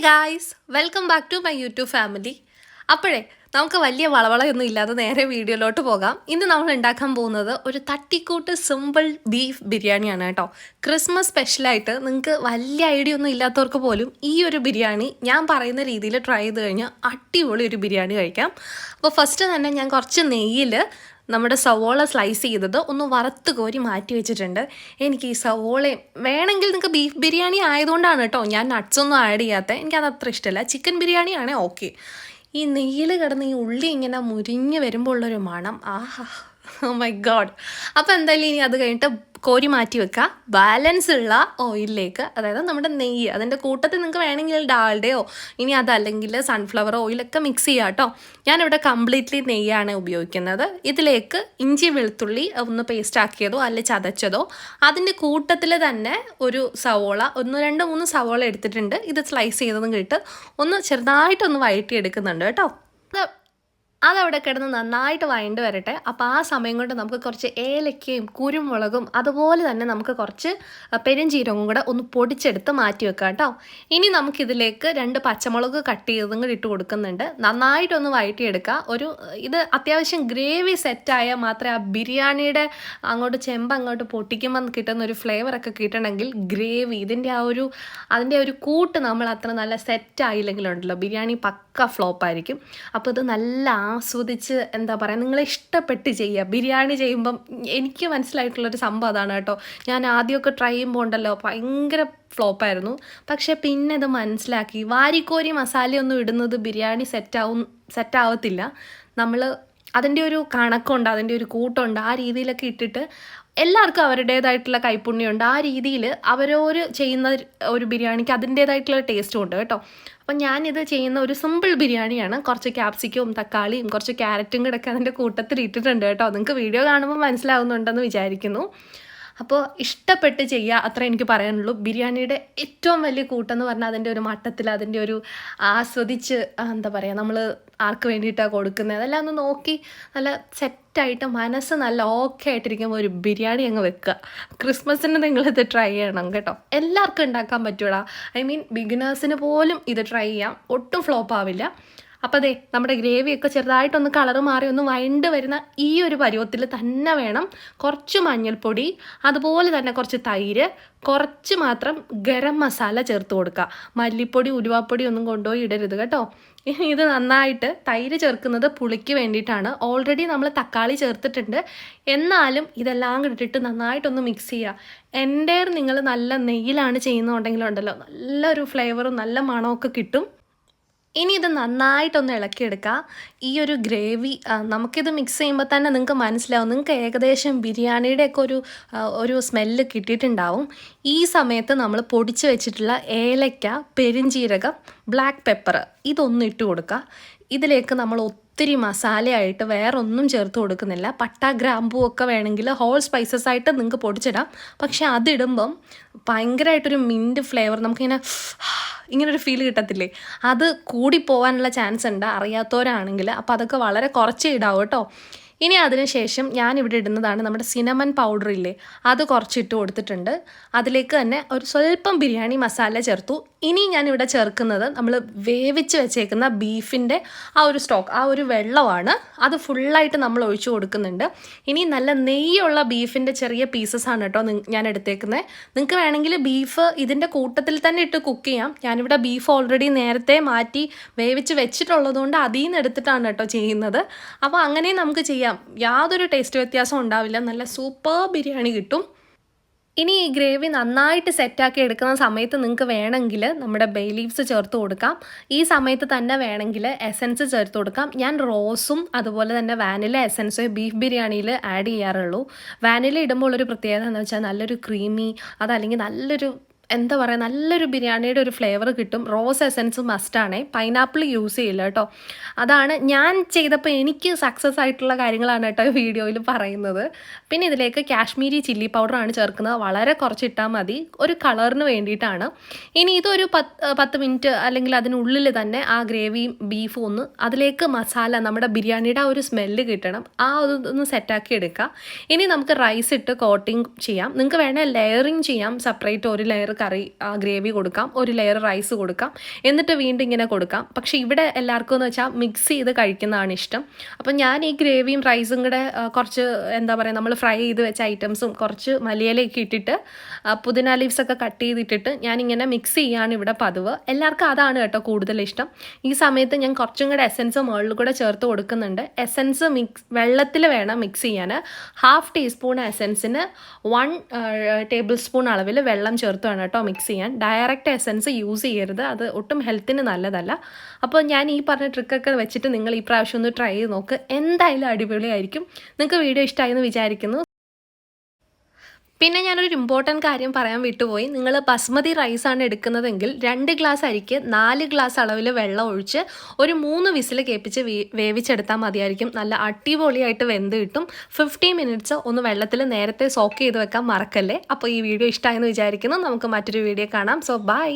Guys, welcome back to my YouTube family. അപ്പോഴേ നമുക്ക് വലിയ വളവളയൊന്നും ഇല്ലാതെ നേരെ വീഡിയോയിലോട്ട് പോകാം. ഇന്ന് നമ്മൾ ഉണ്ടാക്കാൻ പോകുന്നത് ഒരു തട്ടിക്കൂട്ട് സിമ്പിൾ ബീഫ് ബിരിയാണിയാണ് കേട്ടോ. ക്രിസ്മസ് സ്പെഷ്യലായിട്ട് നിങ്ങൾക്ക് വലിയ ഐഡിയ ഒന്നും ഇല്ലാത്തവർക്ക് പോലും ഈ ഒരു ബിരിയാണി ഞാൻ പറയുന്ന രീതിയിൽ ട്രൈ ചെയ്ത് കഴിഞ്ഞാൽ അടിപൊളി ഒരു ബിരിയാണി കഴിക്കാം. അപ്പോൾ ഫസ്റ്റ് തന്നെ ഞാൻ കുറച്ച് നെയ്യിൽ നമ്മുടെ സവോള സ്ലൈസ് ചെയ്തത് ഒന്ന് വറുത്ത് കോരി മാറ്റി വെച്ചിട്ടുണ്ട്. എനിക്ക് ഈ സവോളയും വേണമെങ്കിൽ നിങ്ങൾക്ക് ബീഫ് ബിരിയാണി ആയതുകൊണ്ടാണ് കേട്ടോ ഞാൻ നട്ട്സൊന്നും ആഡ് ചെയ്യാത്തത്. എനിക്കത് അത്ര ഇഷ്ടമല്ല. ചിക്കൻ ബിരിയാണി ആണെങ്കിൽ ഓക്കെ. ഈ നെയ്യിൽ കിടന്ന് ഈ ഉള്ളി ഇങ്ങനെ മുരിഞ്ഞ് വരുമ്പോൾ ഉള്ളൊരു മണം, ആഹാ, ഓ മൈ ഗോഡ്. അപ്പോൾ എന്തായാലും ഇനി അത് കഴിഞ്ഞിട്ട് കോരി മാറ്റി വെക്കുക. ബാലൻസ് ഉള്ള ഓയിലിലേക്ക്, അതായത് നമ്മുടെ നെയ്യ്, അതിൻ്റെ കൂട്ടത്തിൽ നിങ്ങൾക്ക് വേണമെങ്കിൽ ഡാൽഡയോ ഇനി അതല്ലെങ്കിൽ സൺഫ്ലവർ ഓയിലൊക്കെ മിക്സ് ചെയ്യുക കേട്ടോ. ഞാനിവിടെ കംപ്ലീറ്റ്ലി നെയ്യാണ് ഉപയോഗിക്കുന്നത്. ഇതിലേക്ക് ഇഞ്ചി വെളുത്തുള്ളി ഒന്ന് പേസ്റ്റ് ആക്കിയതോ അല്ലെങ്കിൽ ചതച്ചതോ, അതിൻ്റെ കൂട്ടത്തിൽ തന്നെ ഒരു സവോള, 2-3 സവോള എടുത്തിട്ടുണ്ട്. ഇത് സ്ലൈസ് ചെയ്തതും കേട്ട് ഒന്ന് ചെറുതായിട്ടൊന്ന് വഴറ്റിയെടുക്കുന്നുണ്ട് കേട്ടോ. അതവിടെ കിടന്ന് നന്നായിട്ട് വഴണ്ട് വരട്ടെ. അപ്പോൾ ആ സമയം കൊണ്ട് നമുക്ക് കുറച്ച് ഏലക്കയും കുരുമുളകും അതുപോലെ തന്നെ നമുക്ക് കുറച്ച് പെരുംജീരകവും കൂടെ ഒന്ന് പൊടിച്ചെടുത്ത് മാറ്റി വെക്കാം കേട്ടോ. ഇനി നമുക്കിതിലേക്ക് 2 പച്ചമുളക് കട്ട് ചെയ്തതും കൂടി ഇട്ട് കൊടുക്കുന്നുണ്ട്. നന്നായിട്ടൊന്ന് വഴറ്റിയെടുക്കുക. ഇത് അത്യാവശ്യം ഗ്രേവി സെറ്റായാൽ മാത്രമേ ആ ബിരിയാണിയുടെ അങ്ങോട്ട് പൊട്ടിക്കുമ്പോൾ കിട്ടുന്ന ഒരു ഫ്ലേവറൊക്കെ കിട്ടണമെങ്കിൽ ഗ്രേവി അതിൻ്റെ ഒരു കൂട്ട് നമ്മൾ അത്ര നല്ല സെറ്റായില്ലെങ്കിലുണ്ടല്ലോ ബിരിയാണി പക്ക ഫ്ലോപ്പായിരിക്കും. അപ്പോൾ ഇത് നല്ല ആസ്വദിച്ച് എന്താ പറയുക, നിങ്ങളെ ഇഷ്ടപ്പെട്ട് ചെയ്യുക. ബിരിയാണി ചെയ്യുമ്പം എനിക്ക് മനസ്സിലായിട്ടുള്ളൊരു സംഭവം അതാണ് കേട്ടോ. ഞാൻ ആദ്യമൊക്കെ ട്രൈ ചെയ്യുമ്പോൾ ഉണ്ടല്ലോ ഭയങ്കര ഫ്ലോപ്പായിരുന്നു. പക്ഷേ പിന്നെ ഇത് മനസ്സിലാക്കി, വാരിക്കോരി മസാലയൊന്നും ഇടുന്നത് ബിരിയാണി സെറ്റാവത്തില്ല. നമ്മൾ അതിൻ്റെ ഒരു കണക്കുണ്ട്, അതിൻ്റെ ഒരു കൂട്ടുണ്ട്. ആ രീതിയിലൊക്കെ ഇട്ടിട്ട് എല്ലാവർക്കും അവരുടേതായിട്ടുള്ള കൈപ്പുണ്യമുണ്ട്. ആ രീതിയിൽ അവരോര് ചെയ്യുന്ന ഒരു ബിരിയാണിക്ക് അതിൻ്റേതായിട്ടുള്ള ടേസ്റ്റും ഉണ്ട് കേട്ടോ. അപ്പം ഞാനിത് ചെയ്യുന്ന ഒരു സിമ്പിൾ ബിരിയാണിയാണ്. കുറച്ച് ക്യാപ്സിക്കവും തക്കാളിയും കുറച്ച് ക്യാരറ്റും കൂടെ ഒക്കെ അതിൻ്റെ കൂട്ടത്തിൽ ഇട്ടിട്ടുണ്ട് കേട്ടോ. നിങ്ങൾക്ക് വീഡിയോ കാണുമ്പോൾ മനസ്സിലാവുന്നുണ്ടെന്ന് വിചാരിക്കുന്നു. അപ്പോൾ ഇഷ്ടപ്പെട്ട് ചെയ്യുക, അത്ര എനിക്ക് പറയാനുള്ളൂ. ബിരിയാണിയുടെ ഏറ്റവും വലിയ കൂട്ടെന്ന് പറഞ്ഞാൽ അതിൻ്റെ ഒരു മട്ടത്തിൽ, അതിൻ്റെ ഒരു ആസ്വദിച്ച് എന്താ പറയുക, നമ്മൾ ആർക്ക് വേണ്ടിയിട്ടാണ് കൊടുക്കുന്നത് അതെല്ലാം ഒന്ന് നോക്കി നല്ല സെറ്റായിട്ട് മനസ്സ് നല്ല ഓക്കെ ആയിട്ടിരിക്കുമ്പോൾ ഒരു ബിരിയാണി അങ്ങ് വെക്കുക. ക്രിസ്മസിന് നിങ്ങളിത് ട്രൈ ചെയ്യണം കേട്ടോ. എല്ലാവർക്കും ഉണ്ടാക്കാൻ പറ്റൂടാ. ബിഗിനേഴ്സിന് പോലും ഇത് ട്രൈ ചെയ്യാം, ഒട്ടും ഫ്ലോപ്പ് ആവില്ല. അപ്പോൾ അതെ, നമ്മുടെ ഗ്രേവിയൊക്കെ ചെറുതായിട്ടൊന്ന് കളറ് മാറി ഒന്ന് വഴണ്ട് വരുന്ന ഈ ഒരു പരുവത്തിൽ തന്നെ വേണം. കുറച്ച് മഞ്ഞൾപ്പൊടി, അതുപോലെ തന്നെ കുറച്ച് തൈര്, കുറച്ച് മാത്രം ഗരം മസാല ചേർത്ത് കൊടുക്കുക. മല്ലിപ്പൊടി ഉലുവാപ്പൊടി ഒന്നും കൊണ്ടുപോയി ഇടരുത് കേട്ടോ. ഇത് നന്നായിട്ട്, തൈര് ചേർക്കുന്നത് പുളിക്ക് വേണ്ടിയിട്ടാണ്. ഓൾറെഡി നമ്മൾ തക്കാളി ചേർത്തിട്ടുണ്ട്. എന്നാലും ഇതെല്ലാം ഇട്ടിട്ട് നന്നായിട്ടൊന്ന് മിക്സ് ചെയ്യുക. നിങ്ങൾ നല്ല നെയ്യിലാണ് ചെയ്യുന്നുണ്ടെങ്കിലുണ്ടല്ലോ നല്ലൊരു ഫ്ലേവറും നല്ല മണമൊക്കെ കിട്ടും. ഇനി ഇത് നന്നായിട്ടൊന്ന് ഇളക്കിയെടുക്കുക. ഈ ഒരു ഗ്രേവി നമുക്കിത് മിക്സ് ചെയ്യുമ്പോൾ തന്നെ നിങ്ങൾക്ക് മനസ്സിലാവും, നിങ്ങൾക്ക് ഏകദേശം ബിരിയാണിയുടെയൊക്കെ ഒരു സ്മെല്ല് കിട്ടിയിട്ടുണ്ടാവും. ഈ സമയത്ത് നമ്മൾ പൊടിച്ച് വെച്ചിട്ടുള്ള ഏലക്ക, പെരുംജീരകം, ബ്ലാക്ക് പെപ്പർ ഇതൊന്നും ഇട്ട് കൊടുക്കുക. ഇതിലേക്ക് നമ്മൾ ഒത്തിരി മസാലയായിട്ട് വേറെ ഒന്നും ചേർത്ത് കൊടുക്കുന്നില്ല. പട്ട, ഗ്രാമ്പൂ ഒക്കെ വേണമെങ്കിൽ ഹോൾ സ്പൈസസ് ആയിട്ട് നിങ്ങൾക്ക് പൊടിച്ചിടാം. പക്ഷെ അതിടുമ്പം ഭയങ്കരമായിട്ടൊരു മിൻറ്റ് ഫ്ലേവർ, ഇങ്ങനൊരു ഫീൽ കിട്ടത്തില്ലേ, അത് കൂടി പോകാനുള്ള ചാൻസ് ഉണ്ട് അറിയാത്തവരാണെങ്കിൽ. അപ്പോൾ അതൊക്കെ വളരെ കുറച്ചേ ഇടാവും കേട്ടോ. ഇനി അതിനുശേഷം ഞാനിവിടെ ഇടുന്നതാണ് നമ്മുടെ സിനമൺ പൗഡർ ഇല്ലേ, അത് കുറച്ചിട്ട് കൊടുത്തിട്ടുണ്ട്. അതിലേക്ക് തന്നെ ഒരു സ്വല്പം ബിരിയാണി മസാല ചേർത്തു. ഇനി ഞാനിവിടെ ചേർക്കുന്നത് നമ്മൾ വേവിച്ച് വെച്ചേക്കുന്ന ബീഫിൻ്റെ ആ ഒരു സ്റ്റോക്ക്, ആ ഒരു വെള്ളമാണ്. അത് ഫുള്ളായിട്ട് നമ്മൾ ഒഴിച്ചു കൊടുക്കുന്നുണ്ട്. ഇനി നല്ല നെയ്യുള്ള ബീഫിൻ്റെ ചെറിയ പീസസാണ് കേട്ടോ ഞാൻ എടുത്തേക്കുന്നത്. നിങ്ങൾക്ക് വേണമെങ്കിൽ ബീഫ് ഇതിൻ്റെ കൂട്ടത്തിൽ തന്നെ ഇട്ട് കുക്ക് ചെയ്യാം. ഞാനിവിടെ ബീഫ് ഓൾറെഡി നേരത്തെ മാറ്റി വേവിച്ച് വെച്ചിട്ടുള്ളതുകൊണ്ട് അതിൽ നിന്ന് എടുത്തിട്ടാണ് കേട്ടോ ചെയ്യുന്നത്. അപ്പോൾ അങ്ങനെ നമുക്ക് ചെയ്യാം. യാതൊരു ടേസ്റ്റ് വ്യത്യാസം ഉണ്ടാവില്ല. നല്ല സൂപ്പർ ബിരിയാണി കിട്ടും. ഇനി ഈ ഗ്രേവി നന്നായിട്ട് സെറ്റാക്കി എടുക്കുന്ന സമയത്ത് നിങ്ങൾക്ക് വേണമെങ്കിൽ നമ്മുടെ ബേ ലീവ്സ് ചേർത്ത് കൊടുക്കാം. ഈ സമയത്ത് തന്നെ വേണമെങ്കിൽ എസൻസ് ചേർത്ത് കൊടുക്കാം. ഞാൻ റോസും അതുപോലെ തന്നെ വാനില എസൻസ് ബീഫ് ബിരിയാണിയിൽ ആഡ് ചെയ്യാറുള്ളൂ. വാനില ഇടുമ്പോൾ ഒരു പ്രത്യേകത എന്ന് വെച്ചാൽ നല്ലൊരു ക്രീമി, അതല്ലെങ്കിൽ നല്ലൊരു ബിരിയാണിയുടെ ഒരു ഫ്ലേവർ കിട്ടും. റോസ് എസൻസ് മസ്റ്റാണേ. പൈനാപ്പിൾ യൂസ് ചെയ്യില്ല കേട്ടോ. അതാണ് ഞാൻ ചെയ്തപ്പോൾ എനിക്ക് സക്സസ് ആയിട്ടുള്ള കാര്യങ്ങളാണ് കേട്ടോ വീഡിയോയിൽ പറയുന്നത്. പിന്നെ ഇതിലേക്ക് കാശ്മീരി ചില്ലി പൗഡറാണ് ചേർക്കുന്നത്. വളരെ കുറച്ചിട്ടാൽ മതി, ഒരു കളറിന് വേണ്ടിയിട്ടാണ്. ഇനി ഇതൊരു 10 മിനിറ്റ് അല്ലെങ്കിൽ അതിനുള്ളിൽ തന്നെ ആ ഗ്രേവിയും ബീഫും അതിലേക്ക് മസാല, നമ്മുടെ ബിരിയാണിയുടെ ആ ഒരു സ്മെല്ല് കിട്ടണം. ഒന്ന് സെറ്റാക്കി എടുക്കുക. ഇനി നമുക്ക് റൈസ് ഇട്ട് കോട്ടിങ് ചെയ്യാം. നിങ്ങൾക്ക് വേണേൽ ലെയറിങ് ചെയ്യാം. സെപ്പറേറ്റ് ഒരു ലെയർ കറി ഗ്രേവി കൊടുക്കാം, ഒരു ലെയർ റൈസ് കൊടുക്കാം, എന്നിട്ട് വീണ്ടും ഇങ്ങനെ കൊടുക്കാം. പക്ഷേ ഇവിടെ എല്ലാവർക്കും എന്ന് വെച്ചാൽ മിക്സ് ചെയ്ത് കഴിക്കുന്നതാണ് ഇഷ്ടം. അപ്പം ഞാൻ ഈ ഗ്രേവിയും റൈസും കൂടെ കുറച്ച് എന്താ പറയുക, നമ്മൾ ഫ്രൈ ചെയ്ത് വെച്ച ഐറ്റംസും കുറച്ച് മല്ലിയിലയൊക്കെ ഇട്ടിട്ട് പുതിന ലീവ്സൊക്കെ കട്ട് ചെയ്തിട്ടിട്ട് ഞാനിങ്ങനെ മിക്സ് ചെയ്യാണ് ഇവിടെ പതിവ്. എല്ലാവർക്കും അതാണ് കേട്ടോ കൂടുതൽ ഇഷ്ടം. ഈ സമയത്ത് ഞാൻ കുറച്ചും കൂടെ എസൻസ് മുകളിൽ കൂടെ ചേർത്ത് കൊടുക്കുന്നുണ്ട്. എസൻസ് വെള്ളത്തിൽ വേണം മിക്സ് ചെയ്യാൻ. 1/2 ടീസ്പൂൺ എസൻസിന് 1 ടേബിൾ സ്പൂൺ അളവിൽ വെള്ളം ചേർത്ത് വേണം കേട്ടോ മിക്സ് ചെയ്യാൻ. ഡയറക്റ്റ് എസൻസ് യൂസ് ചെയ്യരുത്, അത് ഒട്ടും ഹെൽത്തിന് നല്ലതല്ല. അപ്പോൾ ഞാൻ ഈ പറഞ്ഞ ട്രിക്കൊക്കെ വെച്ചിട്ട് നിങ്ങൾ ഈ പ്രാവശ്യം ഒന്ന് ട്രൈ ചെയ്ത് നോക്ക്, എന്തായാലും അടിപൊളിയായിരിക്കും. നിങ്ങൾക്ക് വീഡിയോ ഇഷ്ടമായെന്ന് വിചാരിക്കുന്നു. പിന്നെ ഞാനൊരു ഇമ്പോർട്ടൻറ്റ് കാര്യം പറയാൻ വിട്ടുപോയി. നിങ്ങൾ ബസ്മതി റൈസാണ് എടുക്കുന്നതെങ്കിൽ 2 ഗ്ലാസ് അരിക്ക് 4 ഗ്ലാസ് അളവിൽ വെള്ളം ഒഴിച്ച് ഒരു 3 വിസിൽ കേൾപ്പിച്ച് വേവിച്ചെടുത്താൽ മതിയായിരിക്കും. നല്ല അടിപൊളിയായിട്ട് വെന്ത് കിട്ടും. 15 മിനിറ്റ്സ് ഒന്ന് വെള്ളത്തിൽ നേരത്തെ സോക്ക് ചെയ്ത് വെക്കാൻ മറക്കല്ലേ. അപ്പോൾ ഈ വീഡിയോ ഇഷ്ടമായെന്ന് വിചാരിക്കുന്നു. നമുക്ക് മറ്റൊരു വീഡിയോ കാണാം. So by.